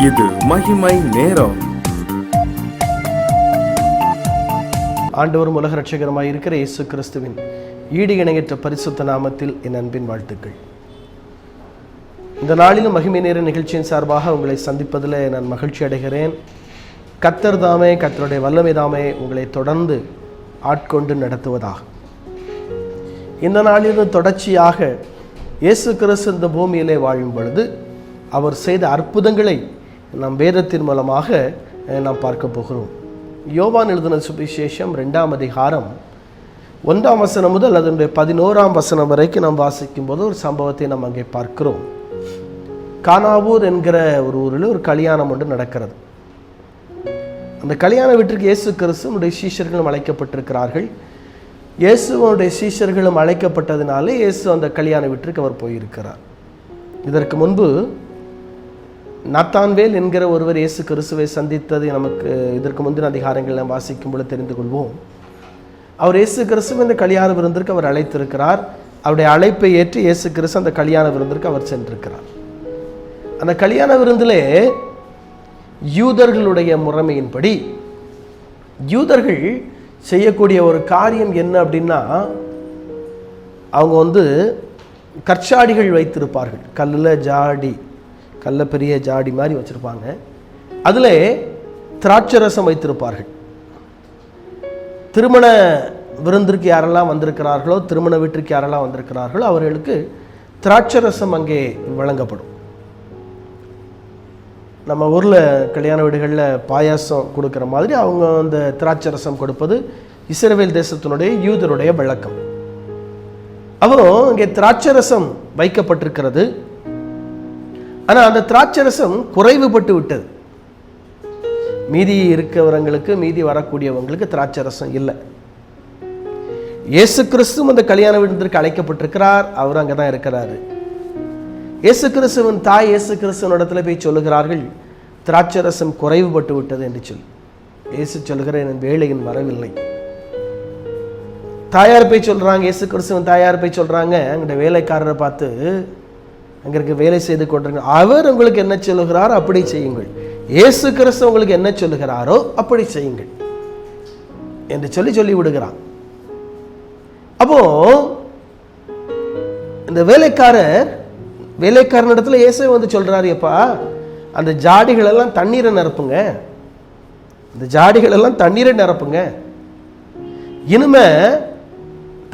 இது மகிமை நேரம். ஆண்டவரும் உலக ரட்சகருமாய் இருக்கிற இயேசு கிறிஸ்துவின் ஈடு இணையற்ற பரிசுத்த நாமத்தில் என் அன்பின் வாழ்த்துக்கள். இந்த நாளிலும் மகிமை நேர நிகழ்ச்சியின் சார்பாக உங்களை சந்திப்பதில் நான் மகிழ்ச்சி அடைகிறேன். கர்த்தர் தாமே, கர்த்தருடைய வல்லமை தாமே உங்களை தொடர்ந்து ஆட்கொண்டு நடத்துவதாக. இந்த நாளிலும் தொடர்ச்சியாக இயேசு கிறிஸ்து இந்த பூமியிலே வாழும் பொழுது அவர் செய்த அற்புதங்களை நாம் வேதத்தின் மூலமாக நாம் பார்க்க போகிறோம். யோவான் எழுதின சுவிசேஷம் 2ஆம் அதிகாரம் 1ஆம் வசனம் முதல் அதனுடைய 11ஆம் வசனம் வரைக்கும் நாம் வாசிக்கும் போது ஒரு சம்பவத்தை நாம் அங்கே பார்க்கிறோம். கானாவூர் என்கிற ஒரு ஊரில் ஒரு கல்யாணம் ஒன்று நடக்கிறது. அந்த கல்யாண வீட்டிற்கு இயேசு கிறிஸ்துவனுடைய சீஷர்களும் அழைக்கப்பட்டிருக்கிறார்கள். இயேசுவனுடைய சீஷர்களும் அழைக்கப்பட்டதினாலே இயேசு அந்த கல்யாண வீட்டிற்கு அவர் போயிருக்கிறார். இதற்கு முன்பு நாத்தான்வேல் என்கிற ஒருவர் இயேசு கிறிஸ்துவை சந்தித்தது நமக்கு இதற்கு முந்தின அதிகாரங்கள் நாம் வாசிக்கும் பொழுது தெரிந்து கொள்வோம். அவர் இயேசு கிறிஸ்துவ இந்த கல்யாண விருந்திற்கு அவர் அழைத்திருக்கிறார். அவருடைய அழைப்பை ஏற்று இயேசு கிறிஸ்து அந்த கல்யாண விருந்திற்கு அவர் சென்றிருக்கிறார். அந்த கல்யாண விருந்திலே யூதர்களுடைய முறைமையின்படி யூதர்கள் செய்யக்கூடிய ஒரு காரியம் என்ன அப்படின்னா, அவங்க கற்சாடிகள் வைத்திருப்பார்கள். கல்லில் பெரிய ஜாடி மாதிரி வச்சுருப்பாங்க. அதில் திராட்சரசம் வைத்திருப்பார்கள். திருமண விருந்திற்கு யாரெல்லாம் வந்திருக்கிறார்களோ, திருமண வீட்டிற்கு யாரெல்லாம் வந்திருக்கிறார்களோ அவர்களுக்கு திராட்சரசம் அங்கே வழங்கப்படும். நம்ம ஊரில் கல்யாண வீடுகளில் பாயாசம் கொடுக்குற மாதிரி அவங்க அந்த திராட்சரசம் கொடுப்பது இஸ்ரவேல் தேசத்தினுடைய யூதருடைய வழக்கம். அப்புறம் இங்கே திராட்சரசம் வைக்கப்பட்டிருக்கிறது. ஆனால் அந்த திராட்சரசம் குறைவுபட்டு விட்டது. மீதி இருக்கிறவங்களுக்கு, மீதி வரக்கூடியவங்களுக்கு திராட்சரசம் இல்லை. இயேசு கிறிஸ்துவும் அந்த கல்யாண வீட்டிற்கு அழைக்கப்பட்டிருக்கிறார். அவர் அங்கே தான் இருக்கிறாரு. இயேசு கிறிஸ்துவின் தாய் இயேசு கிறிஸ்துவின் இடத்துல போய் சொல்லுகிறார்கள், திராட்சரசம் குறைவுபட்டு விட்டது என்று சொல்லி. இயேசு சொல்லுகிற என் வேளையின் வரவில்லை. தாயார் போய் சொல்றாங்க, இயேசு கிறிஸ்துவின் தாயார் போய் சொல்றாங்க, அங்கிட்ட வேலைக்காரரை பார்த்து, அங்கே இருக்க வேலை செய்து கொண்டிருங்க, அவர் உங்களுக்கு என்ன சொல்லுகிறாரோ அப்படி செய்யுங்கள், இயேசு கிறிஸ்து உங்களுக்கு என்ன சொல்லுகிறாரோ அப்படி செய்யுங்கள் என்று சொல்லி விடுகிறான். அப்போ இந்த வேலைக்காரன் இடத்துல இயேசு சொல்றாரு, எப்பா அந்த ஜாடிகள் எல்லாம் தண்ணீரை நிரப்புங்க, அந்த ஜாடிகள் எல்லாம் தண்ணீரை நிரப்புங்க, இனிமே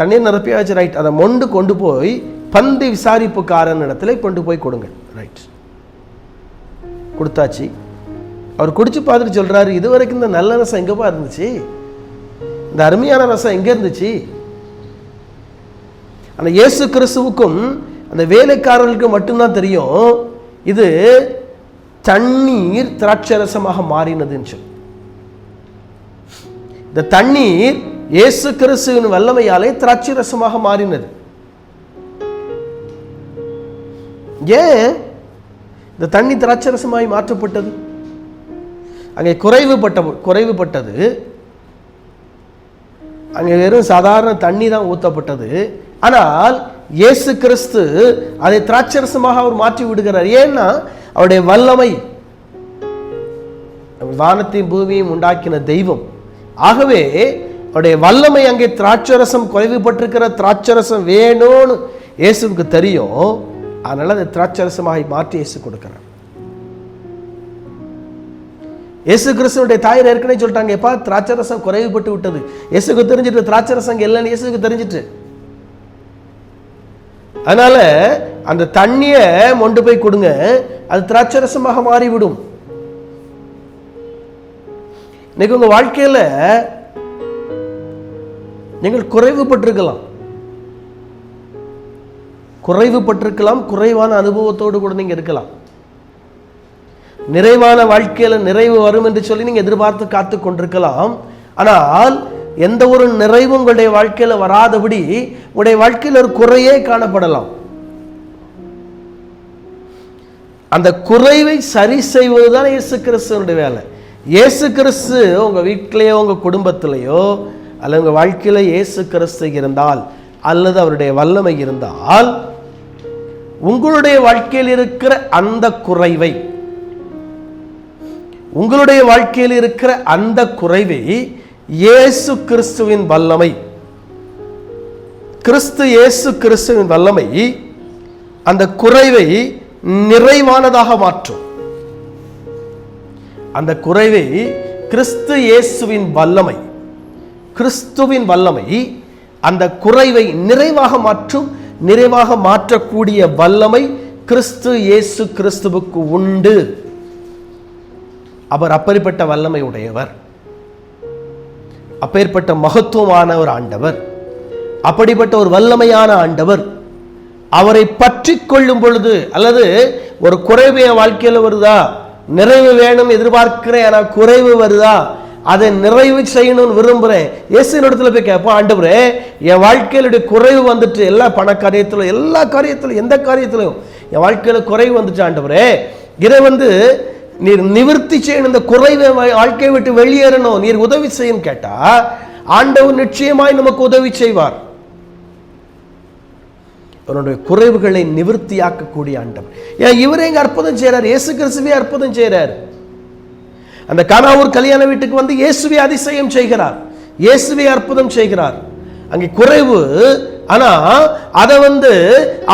தண்ணீர் நிரப்பியாச்சு, ரைட், அதை கொண்டு போய் பந்தி விசாரிப்புக்காரன் இடத்துல கொண்டு போய் கொடுங்க. ரைட், கொடுத்தாச்சு. அவர் குடிச்சு பார்த்துட்டு சொல்றாரு, இதுவரைக்கும் இந்த நல்ல ரசம் எங்கப்பா இருந்துச்சு, இந்த அருமையான ரசம் எங்க இருந்துச்சு? அந்த இயேசு கிறிஸ்துவுக்கும் அந்த வேலைக்காரர்களுக்கு மட்டும்தான் தெரியும் இது தண்ணீர் திராட்சரசமாக மாறினதுன்னு சொல்லி. இந்த தண்ணீர் இயேசு கிறிஸ்துவின் வல்லமையாலே திராட்சரசமாக மாறினது. ஏன் இந்த தண்ணி திராட்சரசமாய் மாற்றப்பட்டது? அங்கே குறைவுபட்டது. அங்கே வெறும் சாதாரண தண்ணி தான் ஊற்றப்பட்டது. ஆனால் இயேசு கிறிஸ்து அதை திராட்சரசமாக அவர் மாற்றி விடுகிறார். ஏன்னா அவருடைய வல்லமை, வானத்தையும் பூமியையும் உண்டாக்கின தெய்வம். ஆகவே அவருடைய வல்லமை அங்கே திராட்சரசம் குறைவுபட்டிருக்கிற திராட்சரசம் வேணும்னு இயேசுவுக்கு தெரியும். அதனால அதை திராட்சரசமாக மாற்றி இயேசு கொடுக்கிறார். இயேசு கிறிஸ்துவனுடைய தாயார் ஏற்கனவே சொல்லிட்டாங்க, எப்பா திராட்சரசம் குறைவுபட்டு விட்டது. இயேசுக்கு தெரிஞ்சிட்டு திராட்சரசம் இல்லைன்னு இயேசுக்கு தெரிஞ்சிட்டு, அதனால அந்த தண்ணியை கொண்டு போய் கொடுங்க, அது திராட்சரசமாக மாறிவிடும். இன்னைக்கு உங்க வாழ்க்கையில நீங்கள் குறைவுபட்டிருக்கலாம், குறைவான அனுபவத்தோடு கூட நீங்க இருக்கலாம். நிறைவான வாழ்க்கையில நிறைவு வரும் என்று சொல்லி நீங்க எதிர்பார்த்து காத்து கொண்டிருக்கலாம். ஆனால் எந்த ஒரு நிறைவும் உங்களுடைய வாழ்க்கையில வராதபடி உங்களுடைய வாழ்க்கையில் ஒரு குறையே காணப்படலாம். அந்த குறைவை சரி செய்வதுதான் இயேசு கிறிஸ்துவனுடைய வேலை. இயேசு கிறிஸ்து உங்க வீட்டிலேயோ உங்க குடும்பத்திலேயோ அல்லது உங்க வாழ்க்கையில இயேசு கிறிஸ்து இருந்தால் அல்லது அவருடைய வல்லமை இருந்தால் உங்களுடைய வாழ்க்கையில் இருக்கிற அந்த குறைவை உங்களுடைய வாழ்க்கையில் இருக்கிற அந்த குறைவை இயேசு கிறிஸ்துவின் வல்லமை, இயேசு கிறிஸ்துவின் வல்லமை அந்த குறைவை நிறைவானதாக மாற்றும். அந்த குறைவை இயேசுவின் வல்லமை, கிறிஸ்துவின் வல்லமை அந்த குறைவை நிறைவாக மாற்றும். நிறைவாக மாற்றக்கூடிய வல்லமை இயேசு கிறிஸ்துவுக்கு உண்டு. அவர் அப்பேற்பட்ட வல்லமை உடையவர், அப்பேற்பட்ட மகத்துவமான ஒரு ஆண்டவர், அப்படிப்பட்ட ஒரு வல்லமையான ஆண்டவர். அவரை பற்றி கொள்ளும் பொழுது, அல்லது ஒரு குறைவு என் வாழ்க்கையில் வருதா, நிறைவு வேணும் எதிர்பார்க்கிறேன், ஆனால் குறைவு வருதா, அதை நிறைவு செய்யணும்னு விரும்புகிறேன், இயேசுவின் இடத்துல போய் கேட்போம், ஆண்டவரே என் வாழ்க்கையிலுடைய குறைவு வந்துட்டு, எல்லா பண காரியத்திலும், எல்லா காரியத்திலும், எந்த காரியத்திலும் என் வாழ்க்கையில் குறைவு வந்துட்டு, ஆண்டவரே இதை நீர் நிவர்த்தி செய்யணும், இந்த குறைவை வாழ்க்கையை விட்டு வெளியேறணும், நீர் உதவி செய்யணும் கேட்டா ஆண்டவர் நிச்சயமாய் நமக்கு உதவி செய்வார். அவருடைய குறைவுகளை நிவர்த்தியாக்கக்கூடிய ஆண்டவர். ஏன் இவரே இங்க அற்புதம் செய்யறார், இயேசு கிறிஸ்துவே அற்புதம் செய்யறார். அந்த கானாவூர் கல்யாண வீட்டுக்கு இயேசுவே அதிசயம் செய்கிறார், இயேசுவே அற்புதம் செய்கிறார். அங்கே குறைவு, ஆனா அதை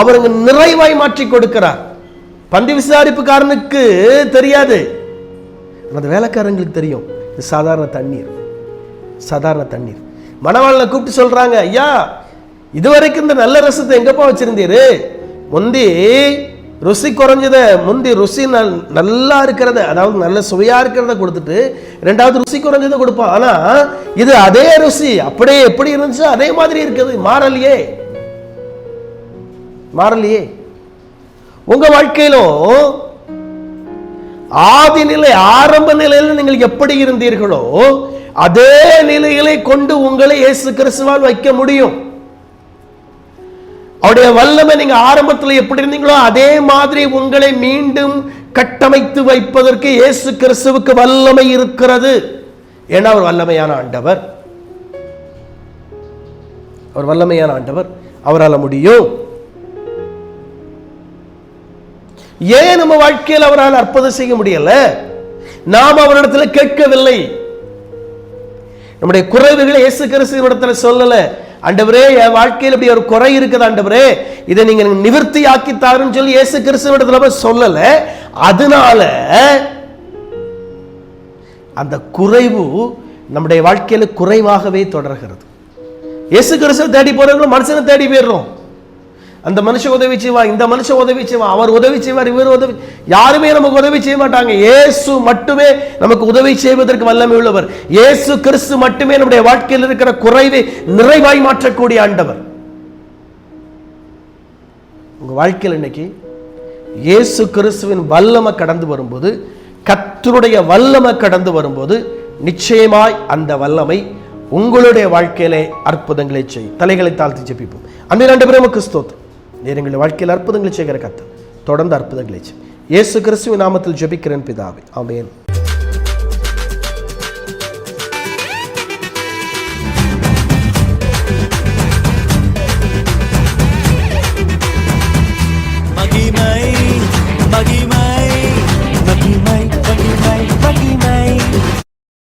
அவருக்கு நிறைவாய் மாற்றி கொடுக்கிறார். பந்தி விசாரிப்புக்காரனுக்கு தெரியாது, அந்த வேலைக்காரங்களுக்கு தெரியும். இது சாதாரண தண்ணீர், சாதாரண தண்ணீர். மணவாளனை கூப்பிட்டு சொல்றாங்க, ஐயா இதுவரைக்கும் இந்த நல்ல ரசத்தை எங்கப்பா வச்சிருந்தீரு, முந்தி ருசி குறைஞ்சத, முந்தி ருசி நல்லா இருக்கிறத, அதாவது நல்ல சுவையா இருக்கிறத கொடுத்துட்டு ரெண்டாவது ருசி குறைஞ்சதை கொடுப்பான். ஆனா இது அதே ருசி அப்படியே எப்படி இருந்துச்சோ அதே மாதிரி இருக்குது, மாறலையே, மாறலையே. உங்க வாழ்க்கையிலும் ஆதி நிலை, ஆரம்ப நிலையில் நீங்கள் எப்படி இருந்தீர்களோ அதே நிலைகளை கொண்டு உங்களை இயேசு கிறிஸ்துவால் வைக்க முடியும். அவருடைய வல்லமை நீங்க ஆரம்பத்தில் எப்படி இருந்தீங்களோ அதே மாதிரி உங்களை மீண்டும் கட்டமைத்து வைப்பதற்கு இயேசு கிறிஸ்துவுக்கு வல்லமை இருக்கிறது. ஏன்னா அவர் வல்லமையான ஆண்டவர், அவர் வல்லமையான ஆண்டவர், அவரால் முடியும். ஏன் நம்ம வாழ்க்கையில் அவரால் அற்புதம் செய்ய முடியல? நாம் அவரிடத்தில் கேட்கவில்லை. நம்முடைய குறைவுகளை இயேசு கிறிஸ்துவினிடத்தில் சொல்லல. ஆண்டவரே என் வாழ்க்கையில் இப்படி ஒரு குறை இருக்குது, ஆண்டவரே இதை நீங்க நிவர்த்தி ஆக்கி தாருன்னு சொல்லி இயேசு கிறிஸ்துவினிடத்துல சொல்லல. அதனால அந்த குறைவு நம்முடைய வாழ்க்கையில குறைவாகவே தொடர்கிறது. இயேசு கிறிஸ்துவை தேடி போறவங்களும் மனுஷனை தேடி போயிடுறோம். அந்த மனுஷன் உதவி செய்வா, இந்த மனுஷன் உதவி செய்வா, அவர் உதவி செய்வார், இவர் உதவி, யாருமே நமக்கு உதவி செய்ய மாட்டாங்க. இயேசு மட்டுமே நமக்கு உதவி செய்வதற்கு வல்லமை உள்ளவர். இயேசு கிறிஸ்து மட்டுமே நம்முடைய வாழ்க்கையில் இருக்கிற குறைவை நிறைவாய் மாற்றக்கூடிய ஆண்டவர். உங்க வாழ்க்கையில் இன்னைக்கு இயேசு கிறிஸ்துவின் வல்லமை கடந்து வரும்போது, கர்த்தருடைய வல்லமை கடந்து வரும்போது, நிச்சயமாய் அந்த வல்லமை உங்களுடைய வாழ்க்கையிலே அற்புதங்களை செய்யும். தலைகளை தாழ்த்தி ஜெபிப்போம். அந்த இரண்டு பேரும் கிறிஸ்தோத்திரம். எங்களுடைய வாழ்க்கையில் அற்புதங்களை செய்கிற கர்த்தர் தொடர்ந்து அற்புதங்களை செய்யும். இயேசு கிறிஸ்துவின் நாமத்தில் ஜெபிக்கிறேன் பிதாவே, ஆமென்.